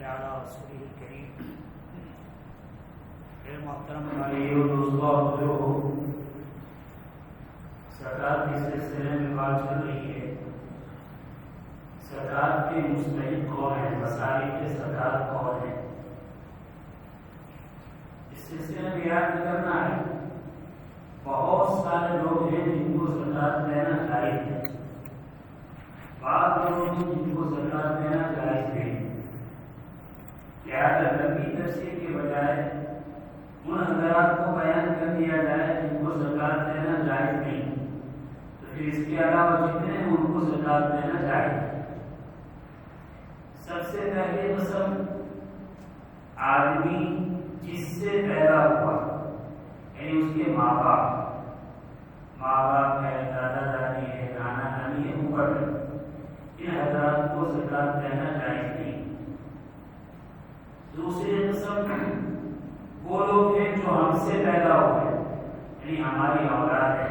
علی رسول کریم. محترم بھائیو دوستو بزرگو، زکوٰۃ کے سلسلے میں بات چل رہی ہے. زکوٰۃ کے مستحق کون ہیں، مصارف زکوٰۃ کون ہیں، اس سلسلے میں یاد کرنا ہے. بہت سارے لوگ ہیں جن کو زکوٰۃ دینا جائز ہے، بعض لوگ ہیں جن کو زکوٰۃ دینا جائز نہیں. لہٰذا لمبی تفصیل کے بجائے ان حضرات کو بیان کر دیا جائے جن کو زکوٰۃ دینا جائز نہیں، تو پھر اس کے علاوہ جتنے ہیں ان کو زکوٰۃ دینا جائز ہے. سب سے پہلے قسم آدمی جس سے پیدا ہوا، یعنی اس کے ماں باپ ہے، دادا دادی ہے، نانا نانی ہے، اوپر ان حضرات کو زکوٰۃ دینا جائز نہیں. دوسری قسم وہ لوگ ہیں جو ہم سے پیدا ہوئے، یعنی ہماری اولاد ہے،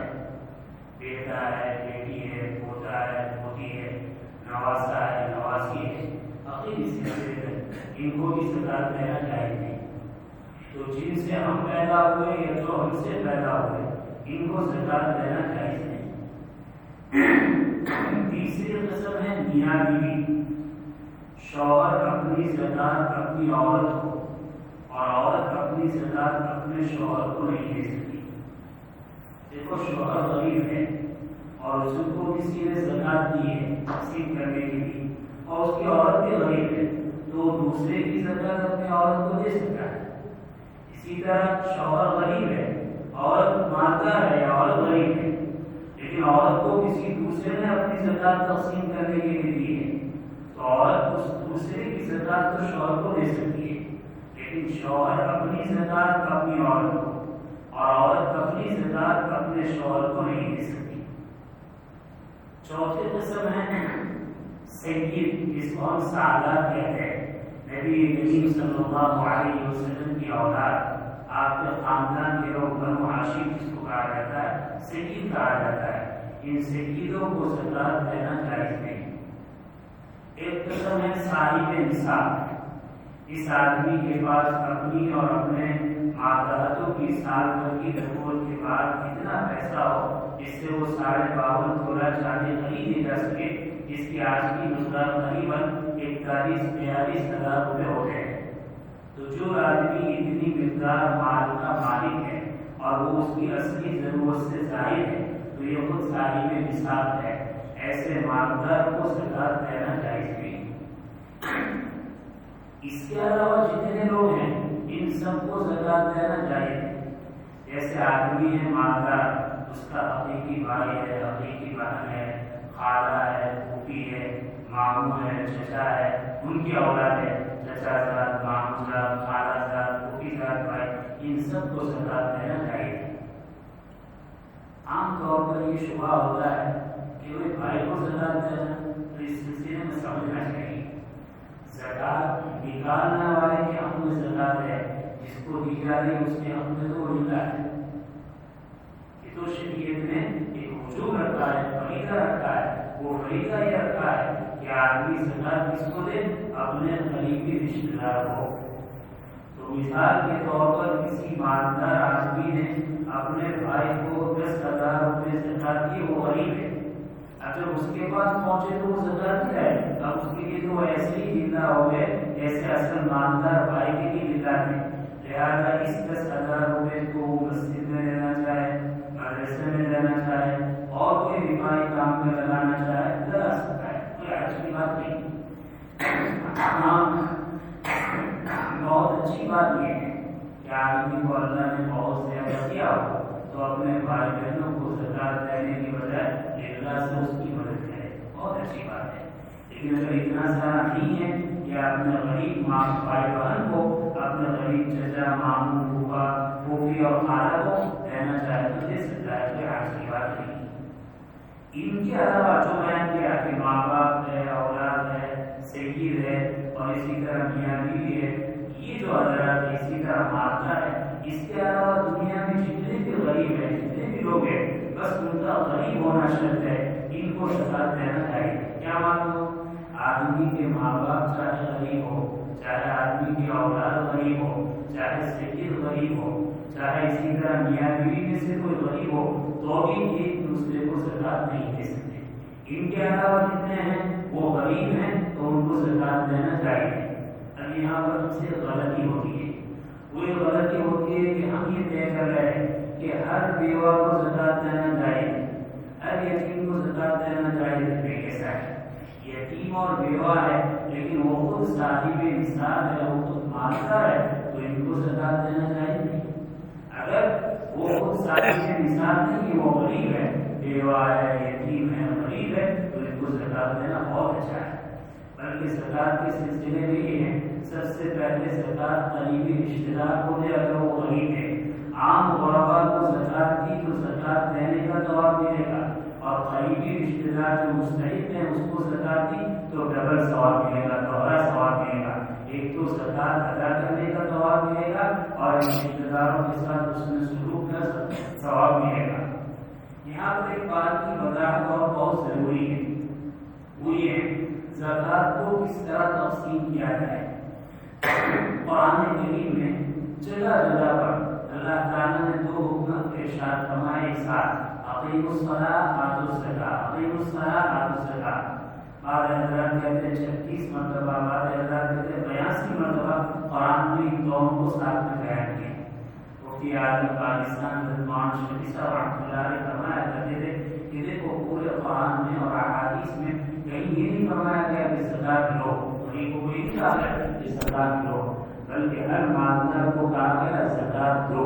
بیٹا ہے، بیٹی ہے، پوتا ہے، پوتی ہے، نواسا ہے، نواسی ہے، عقیل اس سلسلے میں ان کو بھی زکوٰۃ دینا جائز نہیں. تو جن سے ہم پیدا ہوئے یا جو ہم سے پیدا ہوئے ان کو زکوٰۃ دینا جائز نہیں. تیسری قسم ہے میاں بیوی. شوہر اپنی زکوٰۃ اپنی عورت کو اور عورت اپنی زکوٰۃ اپنے شوہر کو نہیں دے سکتی. دیکھو شوہر غریب ہے اور اس کو کسی نے زکوٰۃ دی ہے تقسیم کرنے کے لیے، اور اس کی عورت بھی غریب ہے، تو دوسرے کی زکوٰۃ اپنی عورت کو دے سکتا ہے. اسی طرح شوہر غریب ہے، عورت مالدار ہے یا عورت غریب ہے، لیکن عورت کو کسی دوسرے نے اپنی زکوٰۃ تقسیم کرنے کے لیے دی ہے، تو عورت اس دوسرے کی زکوٰۃ تو شوہر کو دے سکتی ہے، لیکن شوہر اپنی زکوٰۃ اپنی عورت کو اور عورت اپنی زکوٰۃ اپنے شوہر کو نہیں دے سکتی. چوتھی قسم ہے سید، جس کو ہم سعادت کہتے ہیں. نبی کریم صلی اللہ علیہ وسلم کی اولاد، آپ کے خاندان کے لوگ، بنو ہاشم جس کو کہا جاتا ہے، سید کہا جاتا ہے. ان سیدوں کو زکوٰۃ دینا جائز نہیں. ایک قسم ہے صاحب نصاب. اس آدمی کے پاس اپنی اور اپنے ماتحتوں کی سال بھر کی دخول کے بعد اتنا پیسہ ہو جس سے وہ 52 تولہ چاندی خریدی جا سکے، جس کی آج کی مقدار تقریباً 41-42 ہزار روپے ہوتے ہیں. تو جو آدمی اتنی مقدار مال کا مالک ہے اور وہ اس کی اصلی ضرورت سے زائد ہے، تو یہ خود صاحب نصاب ہے. ایسے مالدار کو زکوٰۃ دینا جائز نہیں. اس کے علاوہ جتنے لوگ ہیں ان سب کو زکوٰۃ دینا جائز ہے. جیسے آدمی ہے مالدار، اس کا حقیقی بھائی ہے، حقیقی بہن ہے، خالہ ہے، پھوپھی ہے، ماموں ہے، چچا ہے، ان کی اولاد ہے، چچا زاد، ماموں زاد، خالہ زاد، پھوپھی زاد بھائی، ان سب کو زکوٰۃ دینا جائز ہے. عام طور پر یہ شبہ ہوتا ہے کہ وہ بھائی کو زکوٰۃ دینا، تو اس سلسلے میں سمجھنا چاہیے زکوٰۃ نکالنے والے کے حق میں زکوٰۃ ہے، جس کو دی جا رہی اس کے حق میں تو وہ نکلا ہے. یہ تو شریعت نے ایک وجوب رکھا ہے، فریضہ رکھا ہے. وہ فریضہ یہ رکھا ہے کہ آدمی زکوٰۃ کس کو دے، اپنے قریبی رشتے دار کو. تو مثال کے طور پر کسی مالدار آدمی نے اپنے بھائی کو 10,000 روپے زکوٰۃ دی، وہ غریب ہے. اگر اس کے پاس پہنچے تو وہ زکوٰۃ نہیں ہے. اب اس کے لیے تو وہ ایسے ہی زندہ ہو گئے جیسے اصل مالدار بھائی کے لیے زندہ ہے. لہٰذا اس 10,000 روپے کو مسجد میں دینا چاہے، مدرسے میں دینا چاہے، اور کوئی رفاہی کام میں لگانا چاہے، لگا سکتا ہے، کوئی اچھی بات نہیں. بہت اچھی بات یہ ہے کہ آدمی کو اللہ نے بہت زیادہ کیا ہو تو اپنے بھائی بہنوں کو زکوٰۃ دینے کی بجائے اللہ سے اس کی مدد کرے، بہت اچھی بات ہے. لیکن اگر اتنا سارا نہیں ہے کہ اپنے غریب ماں بھائی بہن کو، اپنے غریب چچا، ماموں، پھوپھا، پھوپھی اور خالہ کو دینا چاہے تو دے سکتا ہے، کوئی حرج کی بات نہیں. ان کے علاوہ جو بیان کیا کہ ماں باپ ہے، اولاد ہے، سید ہے، اور اسی طرح میاں بیوی ہے، یہ جو حضرات ہے، اسی طرح مالدار ہے، اس کے علاوہ دنیا میں جتنے بھی غریب ہیں، جتنے بھی لوگ ہیں، بس ان کا غریب ہونا شرط ہے، ان کو زکوٰۃ دینا چاہیے. کیا معلوم؟ آدمی کے ماں باپ چاہے غریب ہو، چاہے چاہے سید غریب ہو، چاہے اسی طرح میاں بیوی میں سے کوئی غریب ہو، تو بھی ایک دوسرے کو زکات نہیں دے سکتے۔ ان کے علاوہ جتنے ہیں وہ غریب ہیں تو ان کو زکات دینا چاہیے۔ اب یہاں پر ہم سے غلطی ہوتی ہے، وہ غلطی ہوتی ہے کہ ہم یہ طے کر رہے ہیں کہ ہر بیوہ کو زکات دینا چاہیے، ہر یتیم کو زکات دینا چاہیے۔ کیسا ہے؟ یتیم اور بیوہ ہے لیکن وہ خود صاحب نصاب ہے، وہ خود مالدار ہے، تو ان کو زکات دینا چاہیے نہیں۔ اگر وہ خود صاحب نصاب نہیں، وہ غریب ہے، بیوہ ہے، یتیم ہے، غریب ہے، تو ان کو زکات دینا بہت اچھا ہے۔ بلکہ زکات کے سلسلے میں یہ ہے، سب سے پہلے زکات قریبی رشتہ دار کو دے اگر وہ غریب ہے۔ عام غربا کو زکات دی تو زکات دینے کا ثواب ملے گا، اور قریبی رشتہ دار جو مستحق ہیں اس کو زکات دی تو ڈبل ثواب ملے گا، دوہرا ثواب ملے گا۔ ایک تو زکات ادا کرنے کا ثواب ملے گا اور رشتہ داروں کے ساتھ اس میں سلوک کا ثواب ملے گا۔ یہاں پر ایک بات کی وضاحت اور بہت ضروری ہے، وہ یہ زکات کو کس طرح تقسیم کیا جائے۔ قرآن کریم میں جگہ جگہ پر اللہ تعالیٰ نے دو حکم ارشاد فرمائے ساتھ، اقیموا الصلاۃ وآتوا الزکاۃ، اقیموا الصلاۃ وآتوا الزکاۃ۔ بعض حضرات کہتے ہیں 36 مرتبہ، بعض حضرات کہتے ہیں 82 مرتبہ قرآن میں ان دونوں کو ساتھ میں بیان کیا۔ مفتی اعظم پاکستان رضوان شفیع صاحب رحمۃ اللہ علیہ فرمایا کرتے تھے کہ دیکھو پورے قرآن میں اور احادیث میں کہیں یہ نہیں فرمایا گیا کہ زکات لو، غریب کو نہیں کہا گیا کہ زکات لو، بلکہ ہر مالدار کو کہا گیا زکات دو۔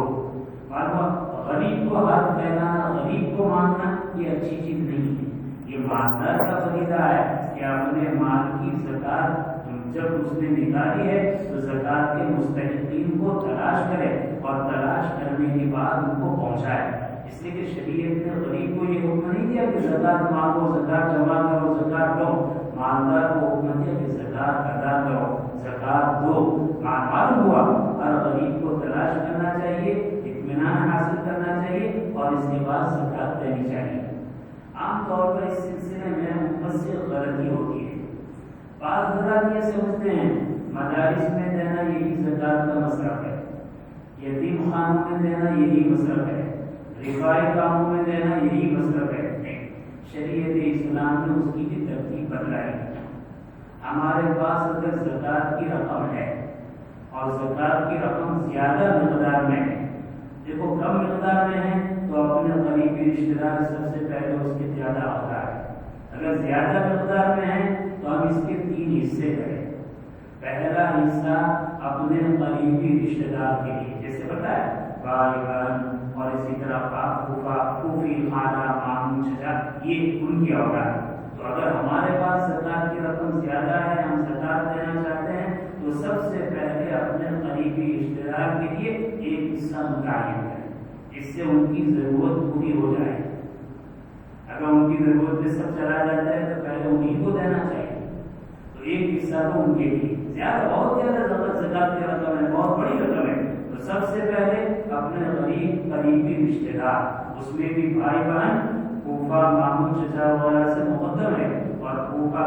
معلوم غریب کو ہاتھ پھیلانا، غریب کو مانگنا یہ اچھی چیز نہیں ہے۔ یہ مالدار کا فریضہ ہے کہ اپنے مال کی زکات جب اس نے نکالی ہے تو زکات کے مستحقین کو تلاش کرے اور تلاش کرنے کے بعد ان کو پہنچائے۔ اس لیے کہ شریعت نے غریب کو یہ حکم نہیں دیا کہ زکات مانگو، زکات جمع کرو، زکات دو۔ مالدار کو حکم دیا کہ زکات ادا کرو، زکات دو۔ معلوم ہوا ہر غریب کو تلاش کرنا چاہیے، اطمینان حاصل کرنا چاہیے اور اس کے بعد زکات دینی چاہیے۔ عام طور پر اس سلسلے میں مفصل غلطی ہوتی ہے۔ بعض حضرات یہ سمجھتے ہیں مدارس میں دینا یہی زکات کا مصرف ہے، یتیم خانوں میں دینا یہی مصرف ہے، رفائی کاموں میں دینا یہی مصرف ہے۔ شریعت اسلام نے اس کی بھی ترتیب بدلائی۔ ہمارے پاس اگر زکات کی رقم ہے اور زکات کی رقم زیادہ مقدار میں ہے، دیکھو کم مقدار میں ہے تو اپنے قریبی رشتہ دار سب سے پہلے اس کے زیادہ ہوتا ہے۔ اگر زیادہ مقدار میں ہے تو ہم اس کے 3 حصے کریں۔ پہلا حصہ اپنے قریبی رشتہ دار کے لیے، جیسے پتہ ہے بھائی بہن اور اسی طرح پھوپھا پھوپھی خالہ ماموں چچا، یہ ان کی اولاد۔ تو اگر ہمارے پاس زکات کی رقم زیادہ ہے، ہم زکات دینا چاہتے ہیں تو سب سے پہلے اپنے قریبی رشتہ دار کے لیے ایک حصہ متعین کریں، جس سے ان کی ضرورت پوری ہو جائے۔ اگر ان کی ضرورت میں سب چلا جاتا ہے تو پہلے انہیں کو دینا چاہیے، تو ایک حصہ تو ان کے لیے۔ زیادہ بہت زیادہ زکات کی رقم ہے، بہت بڑی رقم ہے، تو سب سے پہلے اپنے قریبی رشتہ دار، اس میں بھی بھائی بہن پھوپھا ماموں چچا وغیرہ سے مقدم ہے، اور پھوپھا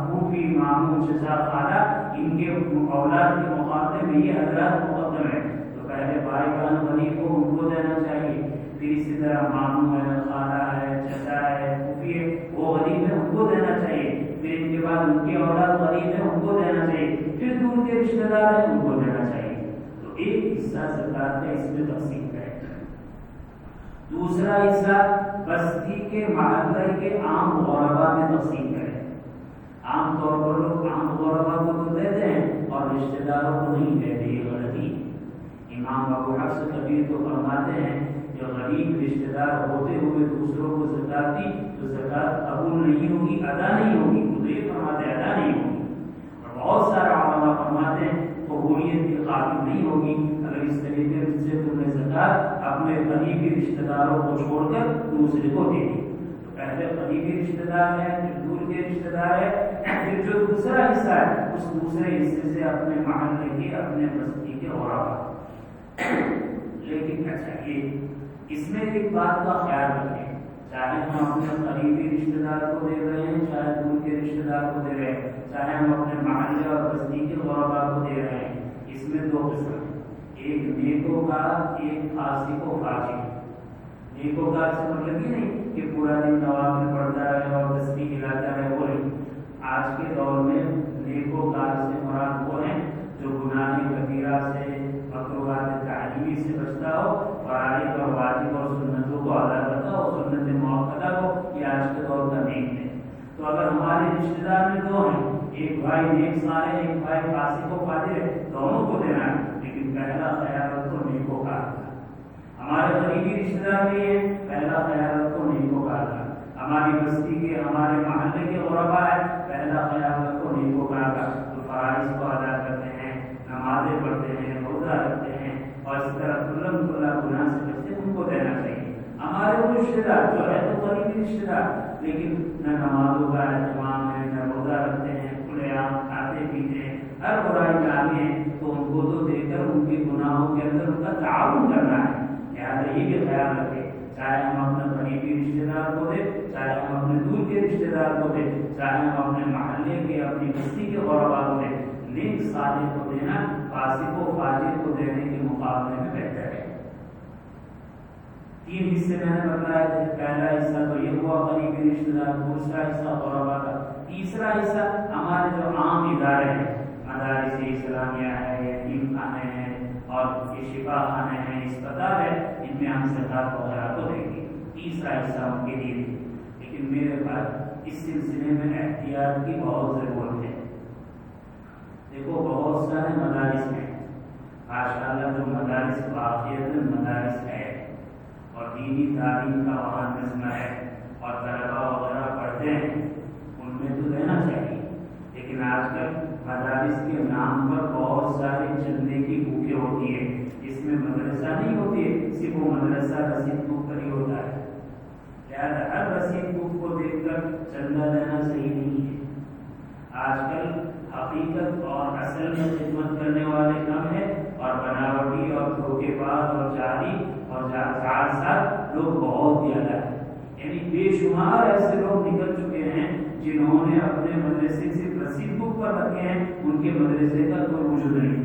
پھوپھی ماموں چچا خالہ ان کے اولاد کے مقابلے میں یہ حضرات مقدم ہے، تو پہلے بھائی بہن غریب کو ان کو دینا چاہیے، پھر اسی طرح ماموں ہے، خالہ ہے، چچا ہے، پھوپھی ہے، وہ غریب ہے ان کو دینا چاہیے، پھر ان کے بعد ان کی اولاد غریب ہے ان کو دینا چاہیے، پھر دور کے رشتہ دار ہیں ان کو دینا چاہیے۔ تو ایک حصہ زکات کا اس میں تقسیم کرے۔ دوسرا حصہ بستی کے محلے کے عام غربا میں تقسیم کرے۔ عام طور پر لوگ عام غربا کو تو دیتے ہیں اور رشتہ داروں کو نہیں دیتے، یہ غلطی۔ امام ابو حفص کبیر تو فرماتے ہیں کہ غریب رشتہ دار ہوتے ہوئے دوسروں کو زکات دی تو زکات قبول نہیں ہوگی، ادا نہیں ہوگی، تو یہ فرماتے ادا نہیں ہوگی۔ اور بہت سارے علماء فرماتے ہیں قبولیت کی قابل نہیں ہوگی اگر اس طریقے سے تم نے زکات اپنے قریبی رشتہ داروں کو چھوڑ کر دوسرے کو دے دی۔ تو پہلے قریبی رشتہ دار ہے، پھر دور کے رشتہ دار ہے، پھر جو دوسرا حصہ ہے اس دوسرے حصے سے اپنے محلے کے، اپنے بستی کے غربا۔ لیکن اچھا یہ اس میں ایک بات کا خیال رکھیں، چاہے ہم اپنے قریبی رشتہ دار کو دے رہے ہیں، چاہے دور کے رشتہ دار کو دے رہے ہیں، چاہے ہم اپنے محلے اور بستی کے غربا کو دے رہے ہیں، اس میں 2 قسم ہیں۔ ایک نیکوکار، ایک فاسق و فاجر۔ نیکوکار سے مطلب یہ نہیں کہ پورا دن نوافل پڑھتا رہے اور تسبیح ہلاتا رہے، وہ نہیں۔ آج کے دور میں نیکوکار سے مراد وہ ہیں جو گناہ کبیرہ سے، مکروہات تعلیمی سے بچتا ہو، فرائض اور واجب اور سنتوں کو ادا کرتا ہو، سنت موقدہ کو، یہ آج کے دور کا نیک ہے۔ تو اگر ہمارے رشتے دار میں دو ہیں، ایک بھائی نیک صالح، ایک بھائی فاسق و فاجر ہے، دونوں کو دینا ہے، لیکن پہلا خیال رکھو نیکوکار کا۔ ہمارے قریبی رشتے دار بھی ہیں، پہلا خیال رکھو نیکوکار کا۔ ہماری بستی کے، ہمارے محلے کے غربا ہے، پہلا خیال رکھو نیکوکار کا۔ تو فرائض کو ادا کرتے ہیں، نمازیں پڑھتے ہیں، روزہ رکھتے ہیں، اور اس طرح کلم کلا گناہ سے بچتے ہیں، ان کو دینا چاہیے۔ ہمارے وہ رشتے دار جو ہے تو قریبی رشتے دار، لیکن نہ نمازوں کا اہتمام ہے، نہ روزہ رکھتے ہیں، کھلے عام کھاتے پیتے ہیں، ہر برائی میں آگے ہیں، تو ان کو تو دے کر ان کے گناہوں کے اندر ان کا تعاون کرنا ہے۔ لہٰذا یہ بھی خیال رکھے، چاہے ہم اپنے قریبی رشتے دار کو دیں، چاہے ہم اپنے دور کے رشتے دار کو دیں، چاہے ہم اپنے محلے کے، اپنی بستی کے غربا کو دیں، نیک صالح کو دینا فاسق و فاجر کو دینے کے مقابلے میں بہتر ہے۔ تین حصے میں نے بتایا تھے، پہلا حصہ تو یہ ہوا قریبی رشتے دار، دوسرا حصہ غربا کا، تیسرا حصہ ہمارے جو عام ادارے ہیں، مدارس اسلامیہ ہے، یتیم خانے ہیں، اور یہ شفا خانے ہیں، اسپتال ہے، ان میں ہم زکوٰۃ وغیرہ کو دیں گے، تیسرا حصہ ان کے لیے۔ لیکن میرے پاس اس سلسلے میں احتیاط کی بہت ضرورت ہے۔ دیکھو بہت سارے مدارس ہیں، ماشاء اللہ جو مدارس واقعیت مدارس ہے اور دینی تعلیم کا وہاں نظم ہے اور طلبا وغیرہ پڑھتے ہیں، ان میں تو دینا چاہیے، لیکن آج کل مدارس کے نام پر بہت سارے چندے کی بھوکیں ہوتی ہے، اس میں مدرسہ نہیں ہوتی ہے، صرف وہ مدرسہ رسید بک پر ہی ہوتا ہے۔ لہٰذا ہر رسید بک کو دیکھ کر چندہ دینا صحیح نہیں ہے۔ آج کل حقیقت اور اصل میں خدمت کرنے والے کم ہے، اور بناوٹی اور دھوکے باز اور جعلی اور جعلساز لوگ بہت زیادہ ہیں۔ یعنی بے شمار ایسے لوگ نکل چکے ہیں جنہوں نے اپنے مدرسے سے رسید بک پر رکھے ہیں، ان کے مدرسے کا کوئی وجود نہیں۔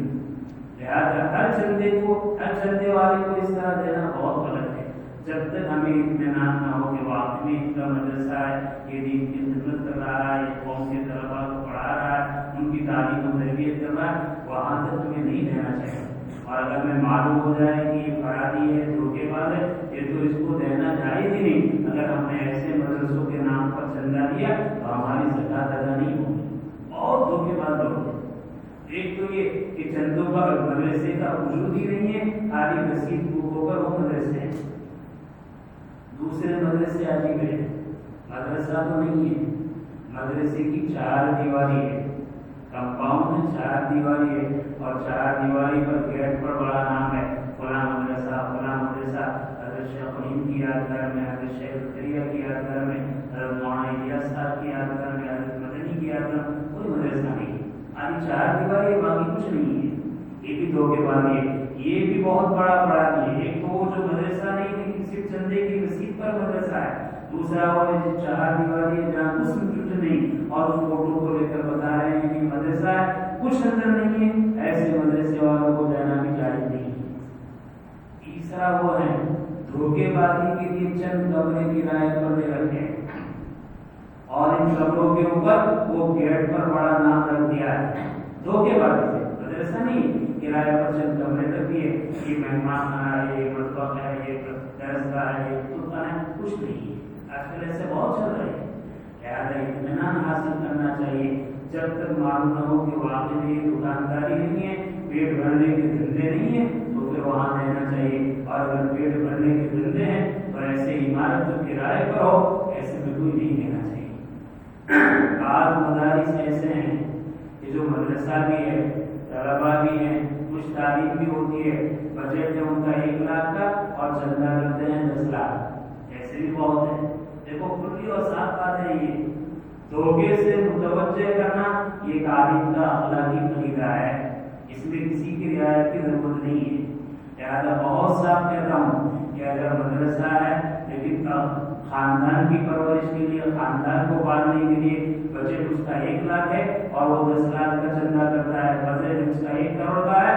لہٰذا ہر چندے والے کو اس طرح دینا بہت غلط ہے۔ جب تک ہمیں اطمینان نہ ہو کہ واقعی ان کا مدرسہ ہے، یہ دین کی خدمت کر رہا ہے، یہ قوم کے طلباء کو پڑھا رہا ہے، ان کی تعلیم و تربیت کر رہا ہے، وہاں تک تمہیں نہیں دینا چاہیے۔ اور اگر ہمیں معلوم ہو جائے کہ یہ فرادی ہے، دھوکے باز ہے، یہ تو اس کو دینا جائز ہی نہیں۔ اگر ہم نے ایسے مدرسوں کے نام پر چندہ دیا تو ہماری زکوٰۃ ادا نہیں ہوگی۔ اور دھوکے باز لوگ، ایک تو یہ کہ چندوں کا مدرسے کا وجود ہی نہیں ہے، خالی رسید بک ہو کر وہ مدرسے ہیں۔ دوسرے مدرسے عجیب ہے، مدرسہ تو نہیں ہے، مدرسے کی چار دیواری ہے، کمپاؤنڈ میں چار دیواری ہے، اور چار دیواری پر گیٹ پر بڑا نام ہے، فلاں مدرسہ فلاں مدرسہ، حضرت شیخ علیم کی یادگار میں، حضرت شیخ القریہ کی یادگار میں، حضرت مولانا الیاس صاحب کی یادگار میں، حضرت مدنی کی یادگار میں، کوئی مدرسہ نہیں ہے، خالی چار دیواری ہے، باقی کچھ نہیں ہے۔ یہ بھی دھوکے بازی ہے، یہ بھی بہت بڑا اپرادھ ہے۔ ایک تو وہ جو مدرسہ نہیں لیکن صرف چندے کی رسید پر مدرسہ ہے، دوسرا وہ چار دیواری ہے جہاں مسلم چٹ نہیں اور اس فوٹو کو لے کر بتا رہے ہیں کہ مدرسہ ہے، کچھ اندر نہیں ہے، ایسے مدرسے والوں کو دینا بھی جائز نہیں ہے۔ تیسرا وہ ہے دھوکے بازی کے لیے چند کمرے کرائے پر دے رکھے ہیں، اور ان کمروں کے اوپر وہ گیٹ پر بڑا نام رکھ دیا ہے، دھوکے بازی سے، مدرسہ نہیں، کرایہ پر چند کمرے تک بھی ہے، یہ مہمان خانہ ہے، یہ مطبخ ہے، یہ درسگاہ ہے، یہ کتب خانہ ہے، کچھ نہیں ہے۔ آج کل ایسے بہت چل رہے ہیں۔ لہٰذا اطمینان حاصل کرنا چاہیے، جب تک معلوم نہ ہو کہ واقعی یہ دکانداری نہیں ہے، پیٹ بھرنے کے دھندے نہیں ہیں، تو پھر وہاں دینا چاہیے۔ اور اگر پیٹ بھرنے کے دھندے ہیں تو ایسے عمارت جو کرائے پر ہو ایسے میں کوئی نہیں دینا چاہیے۔ بعض مدارس ایسے ہیں کہ جو مدرسہ بھی ہے، طلبا بھی ہیں، کچھ تعلیم بھی ہوتی ہے، بجٹ ہے ان کا 1 لاکھ کا اور چندہ کرتے ہیں 10 لاکھ، ایسے بھی بہت ہیں۔ دیکھو کھلی اور صاف بات ہے، یہ دھوکے سے متوجہ کرنا یہ تعلیم کا اخلاقی فریضہ ہے، اس میں کسی کی رعایت کی ضرورت نہیں ہے۔ لہٰذا بہت صاف کہتا ہوں کہ اگر مدرسہ ہے لیکن خاندان کی پرورش کے لیے، خاندان کو پالنے کے لیے بجٹ اس کا 1 لاکھ ہے اور وہ 10 لاکھ کا چندہ کرتا ہے، بجٹ اس کا 1 کروڑ کا ہے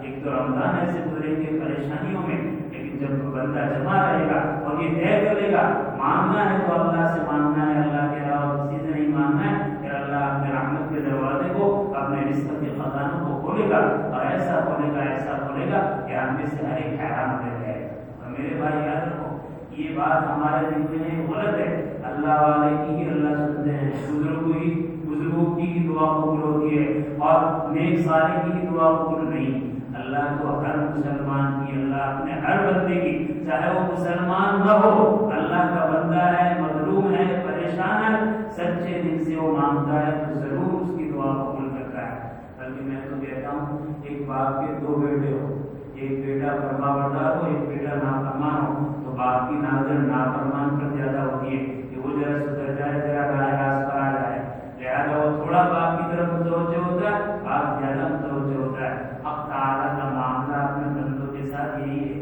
ایک تو رمضان ایسے گزریں گے پریشانیوں میں، لیکن جب بندہ جمع رہے گا اور یہ طے کرے گا مانگنا ہے تو اللہ سے مانگنا ہے، اللہ کے علاوہ کسی سے نہیں مانگنا ہے، پھر اللہ اپنے رحمت کے دروازے کو، اپنے رزق کے خزانوں کو کھولے گا اور ایسا کھولے گا، ایسا کھولے گا کہ ہم میں سے ہر ایک حیران ہو جائے گا۔ اور میرے بھائی یاد رکھو، یہ بات ہمارے دل میں غلط ہے، اللہ والے کی ہی اللہ سنتے ہیں، بزرگوں کی ہی دعا قبول ہوتی ہے اور نیک صالح کی ہی دعا قبول نہیں۔ اللہ کو ہر مسلمان کی، اللہ اپنے ہر بندے کی، چاہے وہ مسلمان نہ ہو، اللہ کا بندہ ہے، مظلوم ہے، پریشان ہے، سچے دل سے وہ مانگتا ہے تو ضرور اس کی دعا قبول کرتا ہے۔ بلکہ میں تو کہتا ہوں ایک باپ کے دو بیٹے ہو، ایک بیٹا فرما بردار ہو، ایک بیٹا نافرمان ہو، تو باپ کی نظر نافرمان پر زیادہ ہوتی ہے کہ وہ ذرا سدھر جائے، ذرا گائے راست پر آ جائے، لہٰذا وہ تھوڑا باپ کی طرف متوجہ ہوتا ہے، باپ زیادہ متوجہ ہوتا ہے۔ اب تعالیٰ کا معاملہ اپنے بندوں کے ساتھ یہی ہے،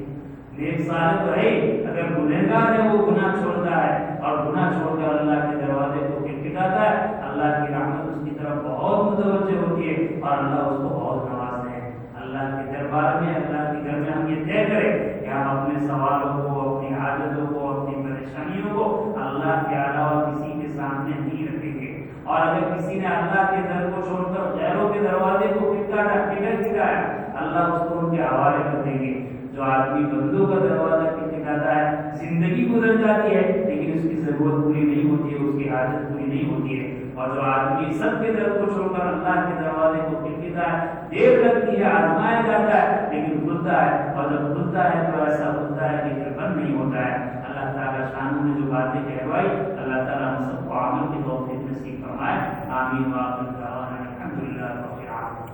نیک صالح تو ہے، اگر گنہگار ہے وہ گناہ چھوڑتا ہے اور گناہ چھوڑ کر اللہ کے دروازے کو کھٹکھٹاتا ہے، اللہ کی رحمت اس کی طرف بہت متوجہ ہوتی ہے اور اللہ اس کو بہت نوازتے ہیں۔ اللہ کے دربار میں، اللہ کے گھر میں ہم یہ طے کریں کہ ہم اپنے سوالوں کو، اپنی حاجتوں کو، اپنی پریشانیوں کو اللہ کے علاوہ کسی کے سامنے نہیں رکھیں گے، اور اگر کسی نے اللہ کے در کو چھوڑ کر غیروں کے دروازے کو کھٹکھٹایا، اللہ اس کو ان کے حوالے کر دیں گے۔ جو آدمی بندوں کا دروازہ کھٹکھٹاتا ہے، زندگی گزر جاتی ہے لیکن اس کی ضرورت پوری نہیں ہوتی ہے، اس کی حاجت پوری نہیں ہوتی ہے، اور جو آدمی سب کے در کو چھوڑ کر اللہ کے دروازے کو کھٹکھٹاتا ہے، دیر لگتی ہے، آزمایا جاتا ہے لیکن کھلتا ہے، اور جب کھلتا ہے تو ایسا ہوتا ہے کہ پھر بند نہیں ہوتا ہے۔ اللہ تعالیٰ شان نے جو باتیں کہوائی، اللہ تعالیٰ ہم سب کو عمل کی توفیق نصیب فرمائے۔ آمین وآخر دعوانا الحمدللہ رب العالمین۔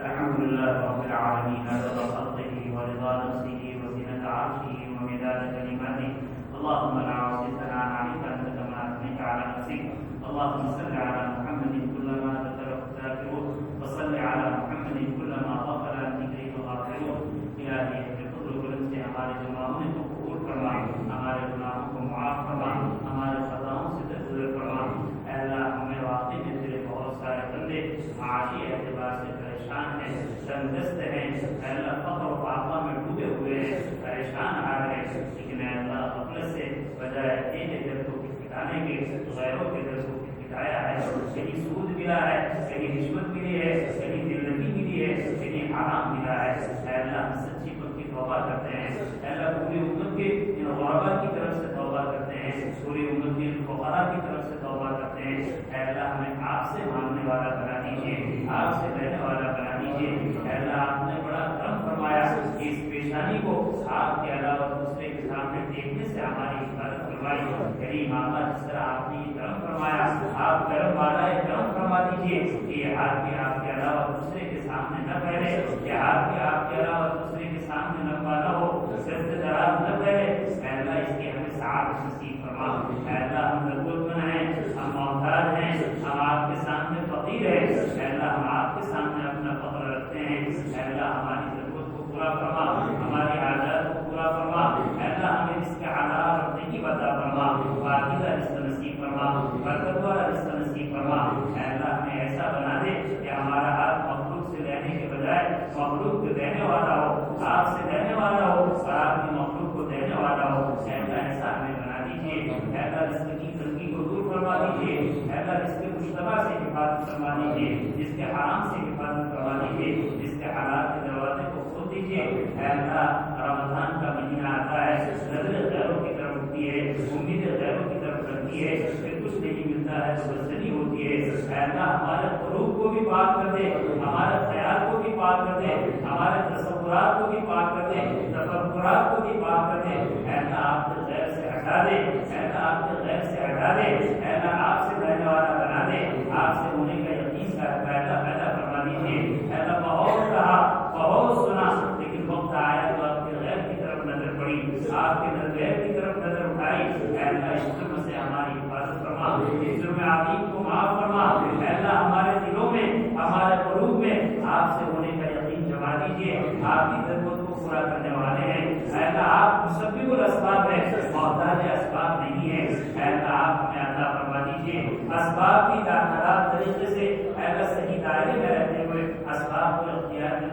الحمد لله رب العالمين عدد خلقه ورضا نفسه وزنة عرشه ومداد كلماته اللهم لا عاصي ثناء عليك أنت كما أثنيت على نفسك اللهم صل على محمد كلما ذكره الذاكرون وصل على محمد كلما غفل عن ذكره الغافلون إلهي بفضل کرم سے ہمارے گناہوں کو قبول فرما، ہمارے گناہوں کو معاف فرما، ہمارے خطاؤں سے درگزر فرما۔ اے اللہ ہمیں واقعی میں تیرے بہت سارے بندے معاشی اعتبار سے پریشان ہیں، تنگست ہیں، اے اللہ فقر و فاقہ میں ڈوبے ہوئے ہیں، پریشان آ رہے ہیں، لیکن اے اللہ غفلت سے بجائے تیرے در کو کھٹکھٹانے کے غیروں کے در کو کھٹکھٹایا ہے، کہیں سود ملا ہے، کہیں رشوت ملی ہے، کہیں دل لگی ملی ہے، کہیں حرام ملا ہے۔ اے اللہ ہم سچی پکی توبہ کرتے ہیں، اے اللہ پوری امت کے ان غربا کی طرف سے توبہ کرتے ہیں، پوری امت کے فقراء کی طرف سے توبہ کرتے ہیں۔ اے اللہ ہمیں آپ سے مانگنے والا بنا دیجیے، آپ سے رہنے والا بنا دیجیے۔ اے اللہ آپ نے بڑا کرم فرمایا کہ اس پیشانی کو آپ کے علاوہ دوسرے کے سامنے دیکھنے سے ہماری حفاظت فرمائی۔ کریم آقا جس طرح آپ نے یہ کرم فرمایا، آپ کرم والا کرم فرما دیجیے کہ یہ ہاتھ بھی آپ کے علاوہ دوسرے کے سامنے نہ پھیلے، یہ ہاتھ بھی آپ کے علاوہ دوسرے کے سامنے نہ پانا ہو، دست دراز نہ پھیلے۔ اے اللہ اس کی ہمیں سعادت نصیب فرما۔ اے اللہ ہم ضرورت مند ہیں، ہم محتاج ہیں، ہم آپ کے سامنے فقیر ہیں۔ اے اللہ ہم آپ کے سامنے اپنا فقر رکھتے ہیں۔ اے اللہ ہماری ضرورت کو پورا فرما، ہماری حاجات کو پورا فرما۔ اے اللہ ہمیں اس کے حلال رکھنے کی عطا فرما، پاکیزہ رزق نصیب فرما، برکت والا رزق نصیب فرما۔ اے اللہ ہمیں ایسا بنا دے کہ ہمارا ہاتھ مخلوق سے لینے کے بجائے مخلوق کو دینے والا ہو، آپ سے دینے والا ہو اور آپ کی مخلوق کو دینے والا ہو۔ اے اللہ ایسا ہمیں بنا دیجیے۔ اے اللہ رزق کی تنگی کو دور فرما دیجیے۔ اے اللہ رزق کے مشتبہ سے حفاظت فرما دیجیے، جس کے حرام سے حفاظت فرما دیجیے، جس کے حالات کے دروازے کو کھول دیجیے۔ اے اللہ رمضان کا مہینہ آتا ہے، نظر غیروں کی طرف اٹھتی ہے، امید غیروں کی طرف رکھتی ہے، پھر کچھ نہیں ملتا ہے تو بزدلی ہوتی ہے۔ اے اللہ ہمارے قلوب کو بھی پاک کر دے، ہمارے خیال کو بھی پاک کر دے، ہمارے تصورات کو بھی پاک کر دے، تفکرات کو بھی پاک کر دے۔ اے اللہ آپ کے غیر سے ہٹا دے، اے اللہ آپ کے غیر سے ہٹا دے، اے اللہ آپ سے رہنے والا بنا دے، آپ سے ہونے کا یقین کا پیدا فرما دیجیے۔ اے اللہ بہت کہا، بہت سنا، لیکن وقت آیا تو آپ کے غیر کی طرف نظر پڑی، آپ کے غیر کی طرف نظر اٹھائی۔ اے اللہ اس جرم سے ہماری حفاظت فرما، اس جرم عظیم کو معاف فرما۔ اے اللہ ہمارے دلوں میں، ہمارے قلوب میں آپ سے ہونے کا یقین جما دیجیے۔ آپ کی ضرورت کو پورا کرنے والے ہیں۔ اے اللہ آپ مسبب الاسباب ہیں، محتاج اسباب نہیں ہیں۔ اے اللہ آپ ہمیں عطا فرما دیجیے، اسباب کی حلال طریقے سے اے اللہ صحیح دائرے میں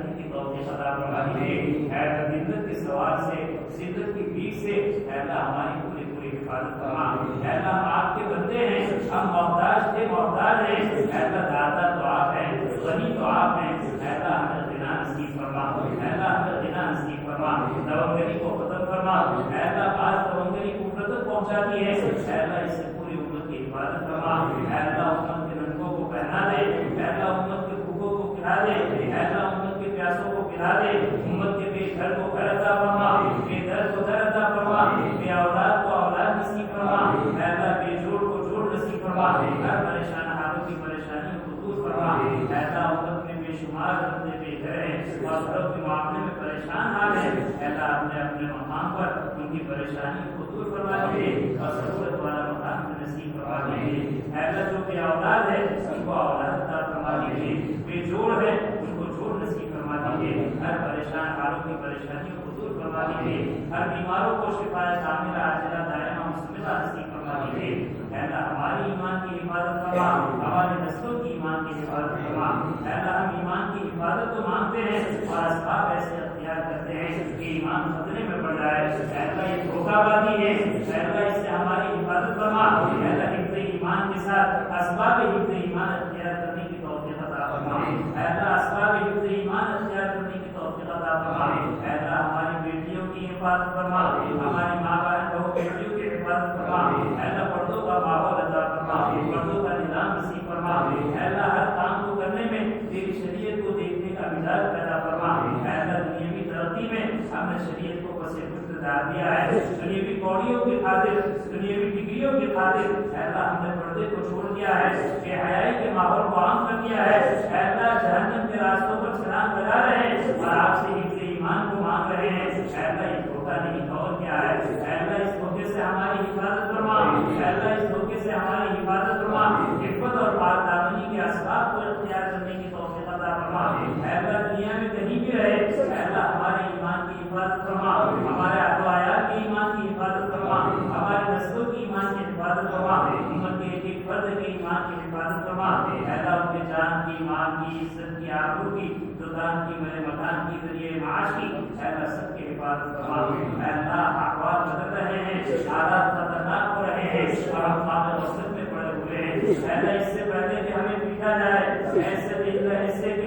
زندگی کی توفیق عطا فرما دیجیے، اے اللہ جنت کے سوال سے، شدت کی بھیک سے اے اللہ ہماری پوری حفاظت فرما۔ اے اللہ ہم آپ کے بندے ہیں، ہم محتاج تھے، محتاج ہیں، اے اللہ داتا تو آپ ہیں، غنی تو آپ ہیں، اے اللہ ہمیں غنا نصیب فرما، اے اللہ ہمیں غنا نصیب فرما، توانگری کو ختم فرما، اے اللہ بعض توانگری کو تک پہنچاتی ہے، اے اللہ اس سے پوری امت کی حفاظت فرما، اے اللہ امت کے ننگوں کو پہنا دے، اے اللہ امت کے بھوکوں کو کھلا دے، اے اللہ امت کے پیاسوں کو پلا دے، امت کے بے گھر کو گھر عطا فرما، بے در کو در عطا فرما، بے اولاد کو اولاد نصیب فرما، اے اللہ بے جوڑ کو جوڑ نصیب فرما، ہر پریشان حالوں کی پریشانیوں کو دور فرما، اے اللہ امت میں بے شمار بندے بے گھر ہیں اور سب کے معاملے میں پریشان حال ہیں، اے اللہ اپنے اپنے مقام پر ان کی پریشانیوں کو دور فرما دیجیے اور سہولت والا مقام نصیب فرما دیجیے، اے اللہ جو بے اولاد ہے ان کو اولاد عطا فرما دیجیے، بے جوڑ ہے ان کو جوڑ نصیب فرما دیجیے، ہر پریشان حالوں کی پریشانیوں کو دور فرما دیجیے، ہر بیماروں کو شفا کاملہ عاجلہ دائمہ مستمرہ نصیب فرما دیجیے، اے اللہ ہماری ایمان کی حفاظت فرما، ہمارے نسلوں کی ایمان کی حفاظت فرما، اے اللہ ہم ایمان کی حفاظت تو مانگتے ہیں اور اسباب ایسے اختیار کرتے ہیں کہ ایمان خطرے میں پڑ جائے، اے اللہ یہ دھوکہ بازی ہے، اے اللہ اس سے ہماری حفاظت فرما، اے اللہ حفظ ایمان کے ساتھ اسباب حفظ ایمان اختیار کرنے کی توفیق عطا فرما، اے اللہ اسباب حفظ ایمان اختیار کرنے کی توفیق عطا فرما، اے اللہ ہماری بیٹیوں کی حفاظت فرما، ہماری ماں بہن بہو بیٹیوں کی حفاظت فرما، اے اللہ پردوں کا ماحول عطا فرما، پردوں کا نظام نصیب فرما، اے اللہ ہر کام کو کرنے میں تیری شریعت کو دیکھنے کا مزاج پیدا فرما، اے اللہ دنیاوی ترقی میں ہم نے شریعت کو پس پشت ڈال دیا ہے، دنیاوی کوڑیوں کی خاطر، دنیاوی ڈگریوں کی خاطر اے اللہ ہم نے پردے کو چھوڑ دیا ہے، بے حیائی کے ماحول کو عام کر دیا ہے، اے اللہ جہنم کے راستوں پر چھلانگ لگا رہے ہیں اور آپ سے حفظ ایمان کو مانگ رہے ہیں، اے اللہ یہ دھوکہ نہیں اور کیا ہے، اے اللہ اس دھوکے سے ہماری حفاظت فرما، اے اللہ اس دھوکے سے ہماری حفاظت فرما، حکمت اور پاک دامنی کے اسباب کو اختیار کرنے کی توفیق عطا فرما، اے اللہ دنیا میں کہیں بھی رہے اے اللہ ہمارے ایمان کی حفاظت فرما، ہمارے اہل و عیال کی ایمان کی حفاظت فرما، ہمارے نسلوں کی ایمان کی حفاظت فرما، امت کے ایک ایک فرد کی ایمان کی حفاظت فرما، اے اللہ ان کے جان کی، مال کی، عزت کی، آبرو کی، دکان کی، میرے مکان کی، ذریعے معاش کی اے اللہ سب کی حفاظت فرما، اے اللہ احوال بدل رہے ہیں، حالات خطرناک ہو رہے ہیں اور ہم قابل غفلت میں پڑے ہوئے ہیں، اے اللہ اس سے پہلے کہ ہمیں پیٹا جائے، ایسے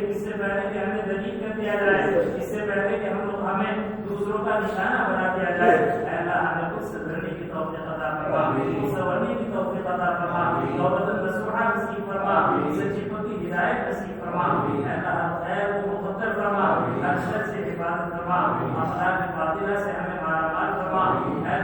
اس سے پہلے کہ ہمیں ذلیل کر دیا جائے، اس سے پہلے کہ ہمیں دوسروں کا نشانہ بنا دیا جائے، اے اللہ ہمیں خود سے لڑنے کی توفیق عطا فرما، سنورنے کی توفیق عطا فرما، توبۃ نصوحہ نصیب فرما، سچی پکی ہدایت نصیب فرما، اے اللہ ہر خیر کو مقدر فرما، ہر شر سے حفاظت فرما، اخلاق باطلہ سے ہمیں مارا مال فرما، اے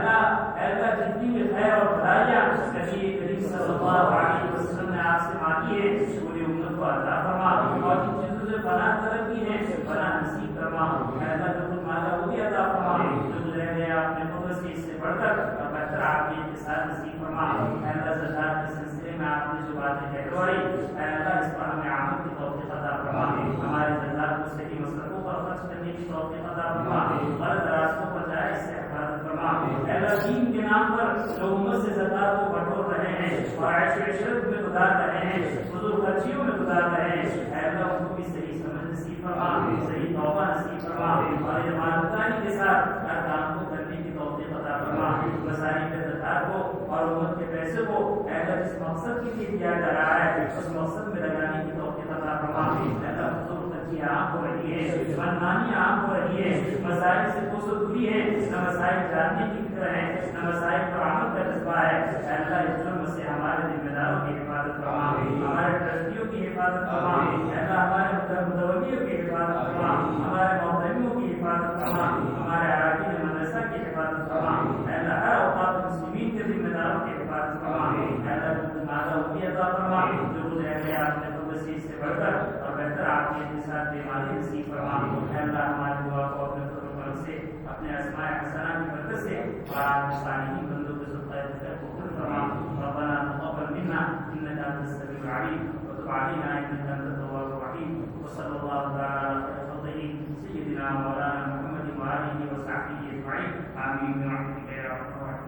اللہ جتنی بھی خیر اور بھلائیاں نبی کریم صلی اللہ علیہ وسلم نے آپ سے مانگی ہے پوری امت کو عطا فرما، اور جن چیزوں سے پناہ طلب کی ہے پناہ نصیب فرما، اے اللہ جو کچھ مانگا وہ بھی عطا فرما، جو گزرے گئے اپنے فضل سے اس سے بڑھ کر اور بہتر عافیت کے ساتھ نصیب فرما، اے اللہ زکات کے سلسلے میں آپ نے جو باتیں کہلوائی اے اللہ اس پر ہمیں عمل کی توفیق عطا فرما، ہمارے زکات کو صحیح مصرفوں پر خرچ کرنے کی توفیق عطا فرما، غلط راستوں پر جائے اس سے حفاظت فرما، اے اللہ دین کے نام پر جو امت سے زکات کو بٹور رہے ہیں اور عیش و عشرت میں گزار رہے ہیں، فضول خرچیوں میں گزار رہے ہیں، اے اللہ ان کو بھی صحیح سمجھ نصیب فرما، صحیح توبہ نصیب فرما، اور ایمانداری کے ساتھ ہر کام کو کرنے کی توفیق عطا فرما، مسائل کے زکات کو اور امت کے پیسے کو اے اللہ جس مقصد کے لیے دیا جا رہا ہے اس مقصد میں لگانے کی توفیق عطا فرما، اے اللہ فضول خرچی عام ہو رہی ہے، منمانی عام ہو رہی ہے، مسائل سے کوسو دوری ہے، نہ مسائل جاننے کی فکر ہے، نہ مسائل پر عمل کا جذبہ ہے، اے اللہ اس ظلم سے ہمارے ذمہ داروں کی حفاظت فرما، ہمارے ٹرسٹیوں کی حفاظت فرما، اے اللہ ہمارے متولیوں کی حفاظت فرما، ہمارے محترموں کی حفاظت فرما، ہمارے عارفین مدرسہ کی حفاظت فرما، اے اللہ ہر اوقات مسلمین کے ذمہ داروں کی حفاظت فرما، اے اللہ جو نازا ہوتی عطا فرما، جو گزرے گئے آپ نے خود سے اس سے بڑھ کر اور بہتر عافیت کے ساتھ بیماری نصیب فرما، اے اللہ ہماری دعا کو اپنے فضل و کرم سے اپنے اسماء حسنہ کی برکت سے اور آپ صالحین بندوں کے صدقہ ذکر کو قبول فرما، ربنا تقبل منا انك انت السميع العليم وتب علينا انك انت التواب الرحيم، وصلى الله تعالى على خير خلقه سيدنا مولانا محمد وآله وصحبه اجمعين، آمين برحمتك يا ارحم الراحمين.